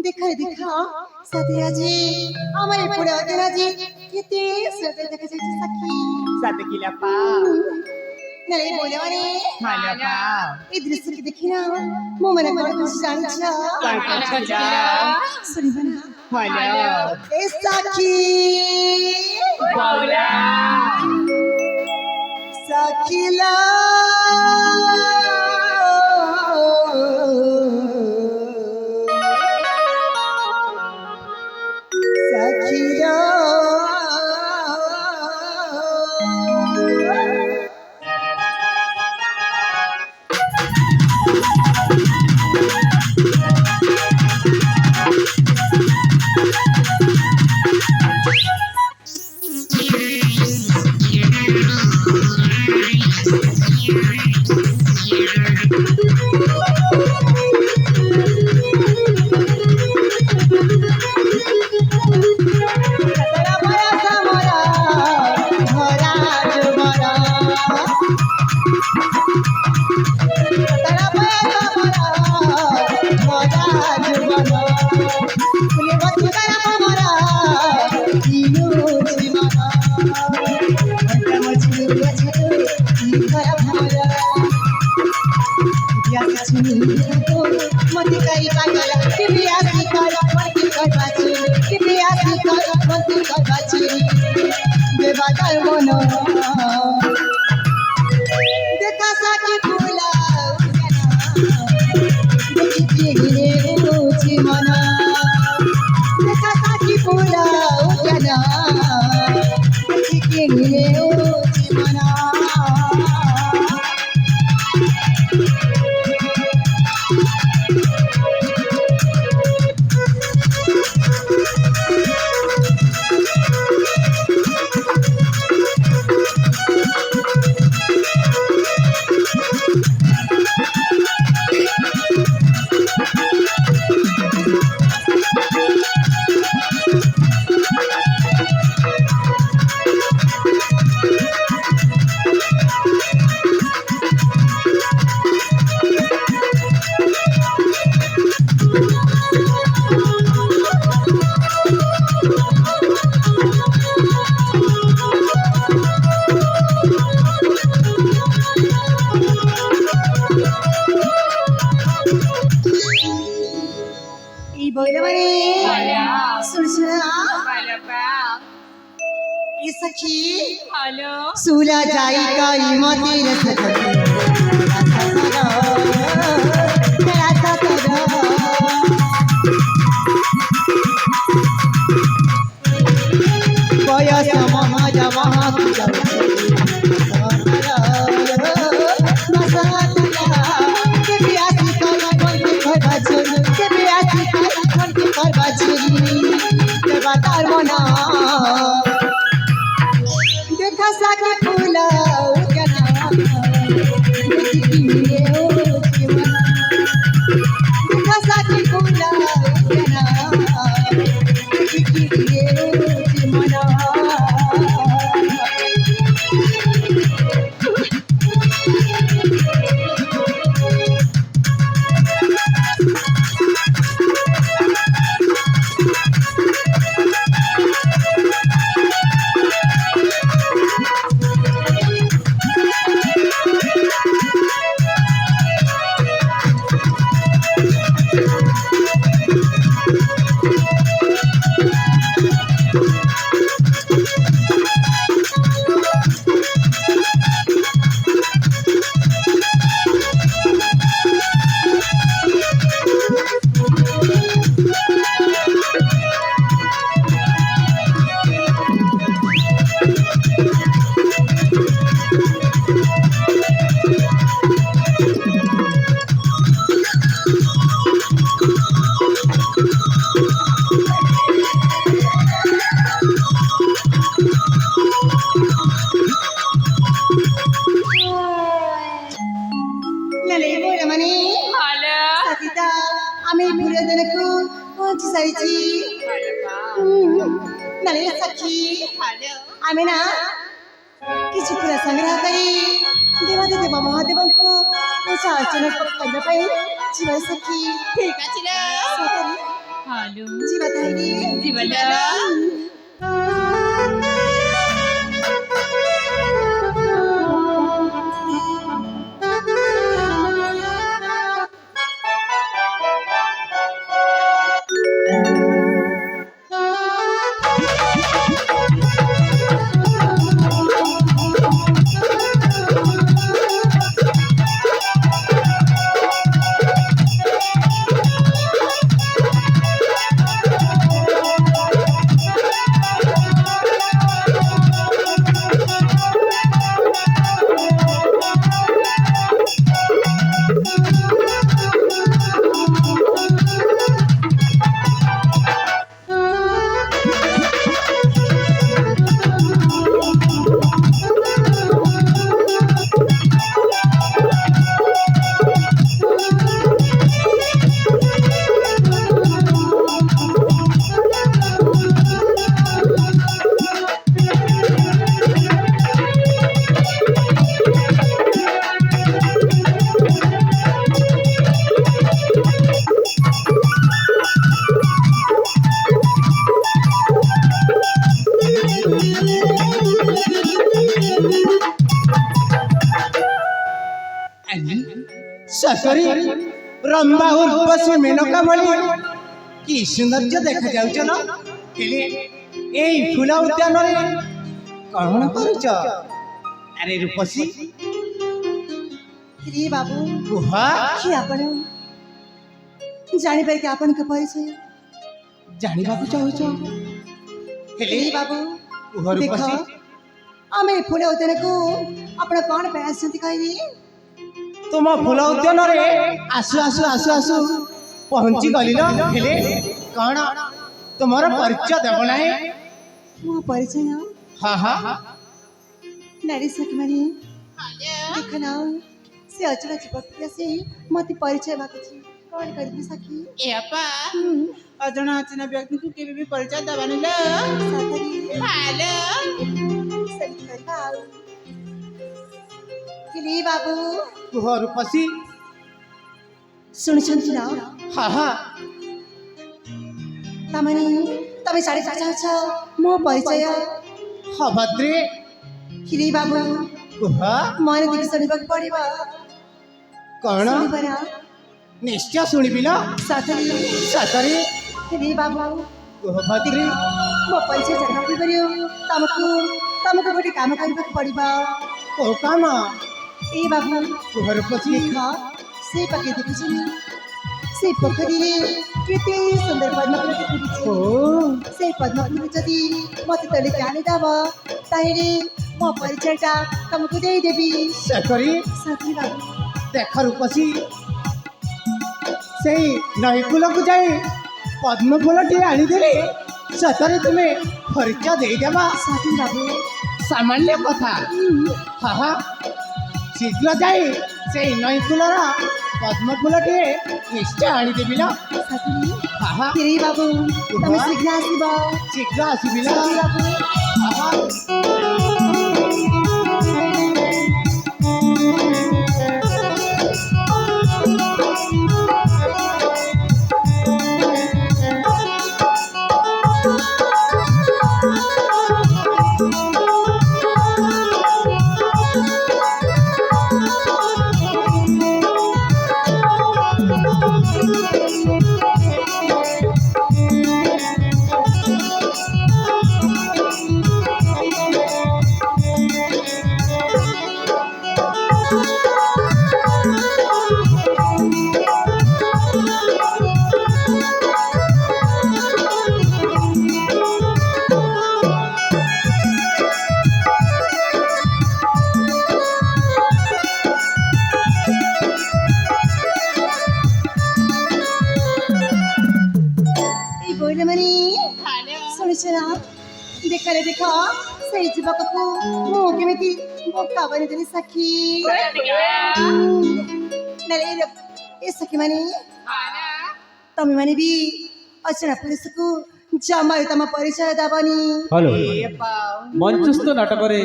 देखा देखा साथिया जी हमारे पुरा देना जी कितने सदे देखा जी सखी साथ किला पा नहीं बोले वाले खाला पा इधर से देखी ना मो मने को सांचा सांचा सुनी बना खाला ए सखी बोला सखीला देखा साकी फूला मना देखा साकी फूला मना सखी हेलो सुला जाई काई मती बयस महाजा मना देखा साकी फूला ଆମେ ଫୁଲଦାନକୁ ପହଞ୍ଚି ସାରିଛି। ନାଲେ ସଖୀ ଆମେ ନା କିଛି ଫୁଲ ସଂଗ୍ରହ କରି ଦେବାଦେବ ମହାଦେବଙ୍କୁ ପୂଜା ଅର୍ଚ୍ଚନା କରିବା ପାଇଁ ଯିବା ସଖୀ। ଠିକ ଅଛି ଲୋ। ସତରେ ହାଲୋ ଯିବା ତାହେଲେ। ଯିବା ଲୋ। ससरी रंबा उर्वशी मेनका भली कि सौंदर्य देखा जाउछ न हेले एई फूल उद्यान रे कौन करूछ? अरे रूपसी रे बाबू कुह कि आपण जानिपार कि आपण के परिचय जानिबा को चाहुछ हेले रे बाबू कुह देखो रूपसी आमे फूल उद्यानକୁ आपण कौन पे आसନ୍ତି कहली? तुम फूल उद्यान रे आसु आसु आसु आसु पहुंची गली न हेले कौन तुमर परिचय देव नाही? मो परिचय हाँ हाँ नारी सखी माने देखो ना से अचला चिपक से मते परिचय बाकी कौन करबी सखी? ए अपा अजना अचना व्यक्ति को केबे भी परिचय दबानी लो। साथरी हालो सभी करबा कि बाबू कुह रूपसी सुनिछन्ति ना हाँ हाँ तमनी तमे साडे चाचा मो परिचय भद्रे कि बाबू कुह मन देखि सुनिबाक पड़िबा कौन सुनिबरा निश्चय शुणिबि न साथरी सतरी कि बाबू कुह भद्रे मो परिचय जानबा परियो तमको तमको गोटे काम करबाक पड़िबा। को काम ए बाबू कुह रूपसी देख से पके देखुछनी से पोखरी रे केते सुंदर पद्मफूल फुटिछ। ओ से पद्मफूल जदि मते तले जाने दब ताहेले मो परिचयटा तुमको दे देबी। सतरी साथी बाबू देख रूपसी से नईकूल को जाए पद्म फूल टी आनीदेले सतरे तुम्हें परिचय देदेबा साथी बाबू सामान्य कथा। हाँ हाँ शीघ्र जाए से नईकूलर पद्म फूल टी निश्चय आनीदेबी न। साथी हाँ हाँ तेरे बाबू तुम शीघ्र आसीबा। शीघ्र आसबि न। साथी बाबू हाँ हाँ देखले देख से युवक को मु केमिति बोका बनी देली सखी नले ए सखी माने ତମେ ମାନେ ବି ଅଚଣା ପୁରୁଷକୁ ଜମାରୁ ତମ ପରିଚୟ ଦବନି। ହ୍ୟାଲୋ ଏ ପାଉ ମଞ୍ଚସ୍ଥ ନାଟକରେ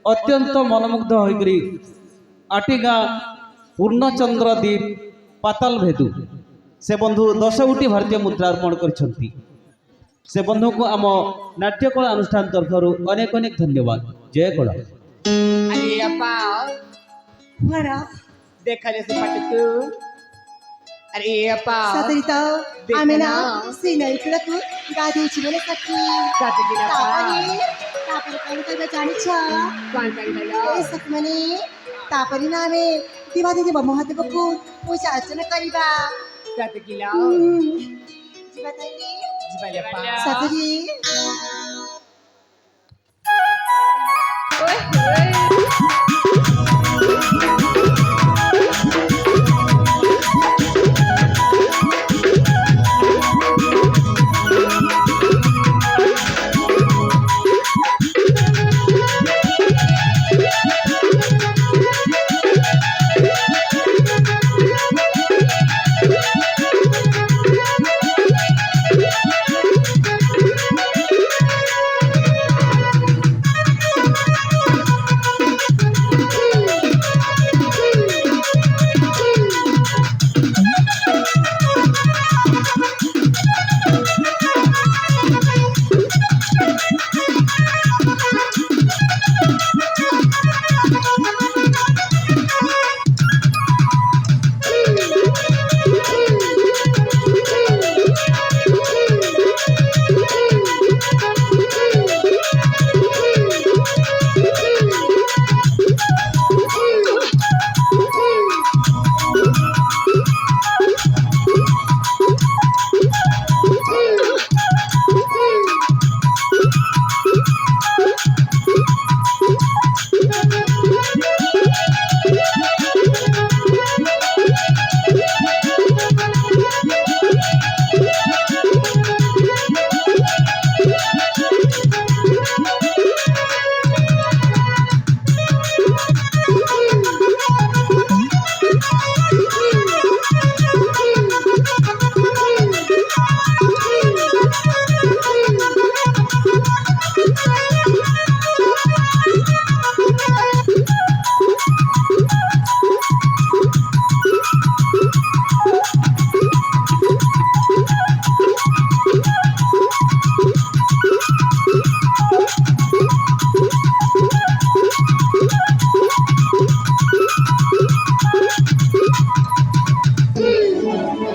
ଅତ୍ୟନ୍ତ ମନମୁଗ୍ଧ ହୋଇକରି ଆଟିଗାଁ ପୂର୍ଣ୍ଣଚନ୍ଦ୍ର ଦୀପ ପାତାଲ ଭେଦୁ ସେ ବନ୍ଧୁ 10 ଗୋଟି ଭାରତୀୟ ମୁଦ୍ରା ଅର୍ପଣ କରିଛନ୍ତି। ସେ ବନ୍ଧୁଙ୍କୁ ଆମ ନାଟ୍ୟକଳା ଅନୁଷ୍ଠାନ ତରଫରୁ ଅନେକ ଅନେକ ଧନ୍ୟବାଦ। ଜୟ କଳା। अरे पाव ଘର देखा जैसे पटकू अरे पाव ସତରେ ତ ଆମେ ନା ସେଇ ନଈକୂଳକୁ ଗାଧେଇଛୁ ବୋଲେ ସଖୀ। सातगिरा ତାପରେ ତାପରେ କଣ କରିବା ଜାଣିଛ? कौन कर भला ଏ ସଖୀ ମାନେ ତାପରେ ନା ଆମେ ଦେବାଦେବ ମହାଦେବକୁ ପୂଜା ଅର୍ଚ୍ଚନା କରିବା। सातगिला ଯିବା ତାହେଲେ जिबाले पाव ସତରେ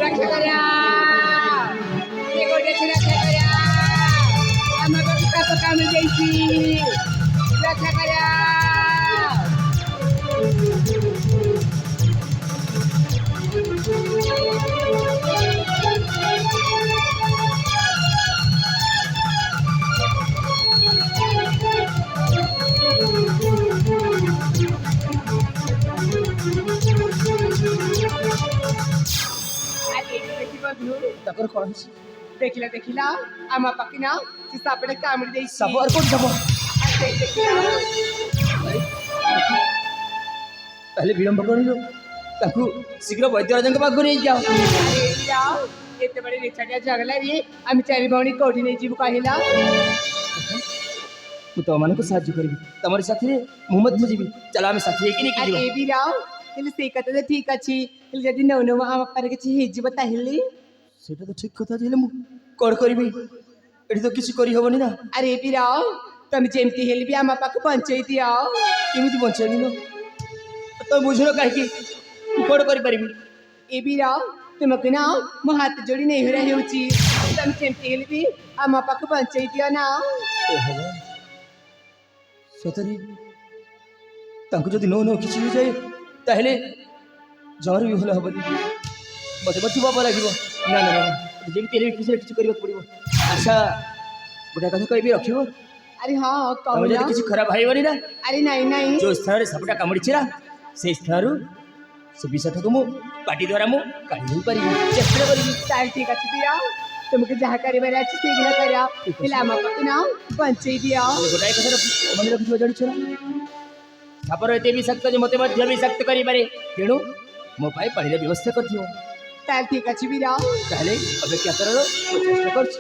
रक्षा करा ये गोटे से रक्षा करा हम को का काम देसी रक्षा करा ତାଙ୍କର କଣ ହେଇଛି? देखिला देखिला आमा पकिना से सापड़े कामड़ी देसी ସାପ ଆଉ କୋଉଠି ସାପ? ତାହେଲେ ବିଳମ୍ବ କରିଲୁ ତାକୁ ଶୀଘ୍ର ବୈଦ୍ୟରାଜଙ୍କ ପାଖକୁ ନେଇଯାଅ। एते बड़े रिचार्ज जगला रे हम चारि भौणी कोठी नै जीव कहिला ମୁଁ ତମମାନଙ୍କୁ ସାହାଯ୍ୟ କରିବି ତମର ସାଥିରେ ମୁଁ ମଧ୍ୟ ଯିବି। ଚାଲ ଆମେ ସାଥି ହେଇକି ନେଇକି ଯିବା। अरे बिराव ହେଲେ ସେଇ କଥା ତ ଠିକ ଅଛି ହେଲେ ଯଦି ନଉ ନଉ ଆମ ପାଖରେ କିଛି ହେଇଯିବ ତାହେଲେ ସେଇଟା ତ ଠିକ କଥା ଯେ, ହେଲେ ମୁଁ କଣ କରିବି? ଏଠି ତ କିଛି କରିହବନି ନା। अरे बिराव ତମେ ଯେମିତି ହେଲେ ବି ଆମ ପାଖକୁ ପହଞ୍ଚେଇ ଦିଅ କେମିତି ବଞ୍ଚେଇବି ନା? ତମେ ବୁଝୁନ କାହିଁକି? ମୁଁ କଣ କରିପାରିବି? ଏ ବିରାव ତୁମକୁ ନା ମୋ ହାତ ଯୋଡ଼ି ନେହୁରା ହେଉଛି ତମେ ଯେମିତି ହେଲେ ବି ଆମ ପାଖକୁ ପହଞ୍ଚେଇ ଦିଅ ନା ସତରେ ତାଙ୍କୁ ଯଦି ନଉ ନଉ କିଛି ହେଇଯାଏ ତାହେଲେ ଜମାରୁ ବି ଭଲ ହବନି। ମତେ ମଧ୍ୟ ପାପ ଲାଗିବ। ନା ନା ନା ଯେମିତି ହେଲେ ବି କିଛି କରିବାକୁ ପଡ଼ିବ। ଆଚ୍ଛା ଗୋଟେ କଥା କହିବି ରଖିବ? अरे हाँ ତମେ ଯଦି कहूना କିଛି ଖରାପ ଭାବିବନି ନା। अरे नहीं नहीं ଯେଉଁ ସ୍ଥାନରେ ସାପଟା କାମୁଡ଼ିଛି ନା ସେଇ ସ୍ଥାନରୁ ସେ ବିଷଟାକୁ ମୁଁ ପାଟି ଦ୍ୱାରା ମୁଁ କାଢ଼ି ଦେଇପାରିବି, ଚେଷ୍ଟା କରିବି। तार ठीक अच्छे बिराव तुमको जहाँ करिबार अच्छे शीघ्र करा हेले आम पाखକୁ ना पहଞ୍ଚेई दियो ଗୋଟାଏ କଥା ମନେ ରଖିଥିବ ଜାଣିଛ ନା? ସାପର ଏତେ ବିଷାକ୍ତ ଯେ ମୋତେ ମଧ୍ୟ ବିଷାକ୍ତ କରିପାରେ। ତେଣୁ ମୋ ପାଇଁ ପାଣିର ବ୍ୟବସ୍ଥା କରିଥିବ। তাহলে ঠিক আছে বীরা। তাহলে অপেক্ষা করার চেষ্টা করছি।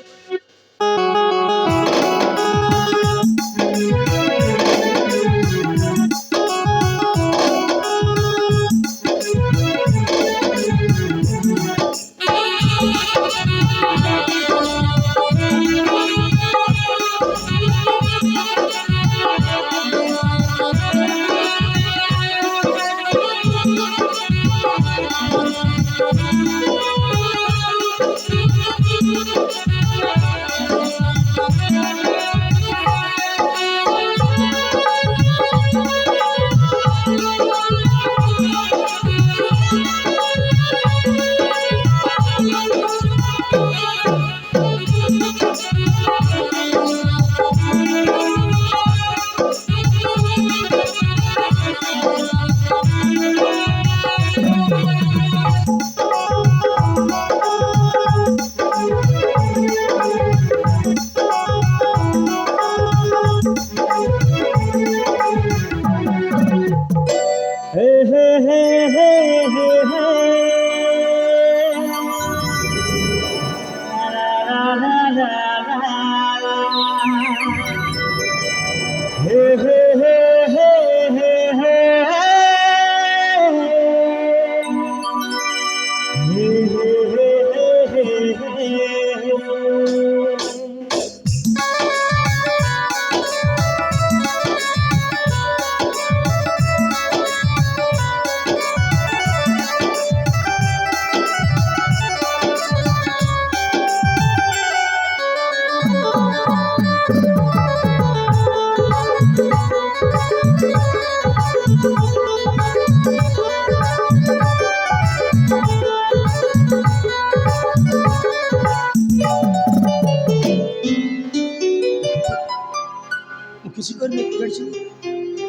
किसी को नहीं करছি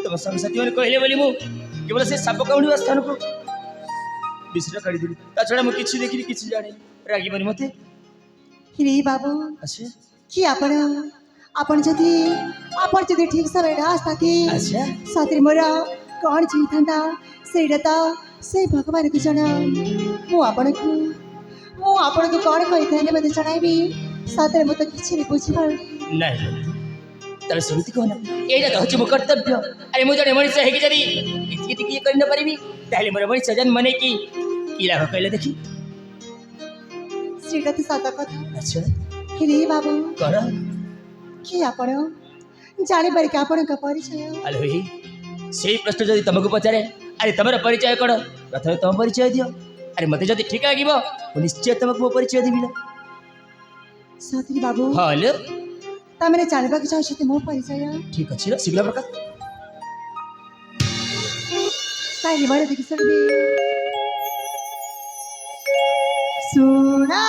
तब संगसाथी माने कहले बोली मु केवल से साप काउंडी स्थान को बिसरा काढी दिली ता छडा मु किछि देखिनी किछि जाने रागी बनी मते हिरे बाबू अच्छा कि आपण जदि ठीक समय रास्ता कि अच्छा साथी मोर कौन चीज था सेटा से भगवान को जन मुझे कौन कही मत जन साथ में तो किसी बुझीपार नहीं ताले समिति कहना एटा तो हचे मो कर्तव्य अरे मु जने मनुष्य है कि जदी इति की कर न परिबी ताले मोर मनुष्य जन मने की लाभ कहले देखी सेटा तो सत कथा अच्छा हिरे बाबू कर कि आपण जाने पर क्या आपण का परिचय हेलो ही सेही प्रश्न जदी तुमको पचारे अरे तमरा परिचय करो प्रथम तुम परिचय दियो अरे मते जदी ठीक लागिबो निश्चय तुमको मो परिचय देबी ना साथी बाबू हेलो तमने जानबा के चाहछते मो परिचय ठीक अछि शीघ्र प्रकाश ताई बड़े देखि सकबे सुना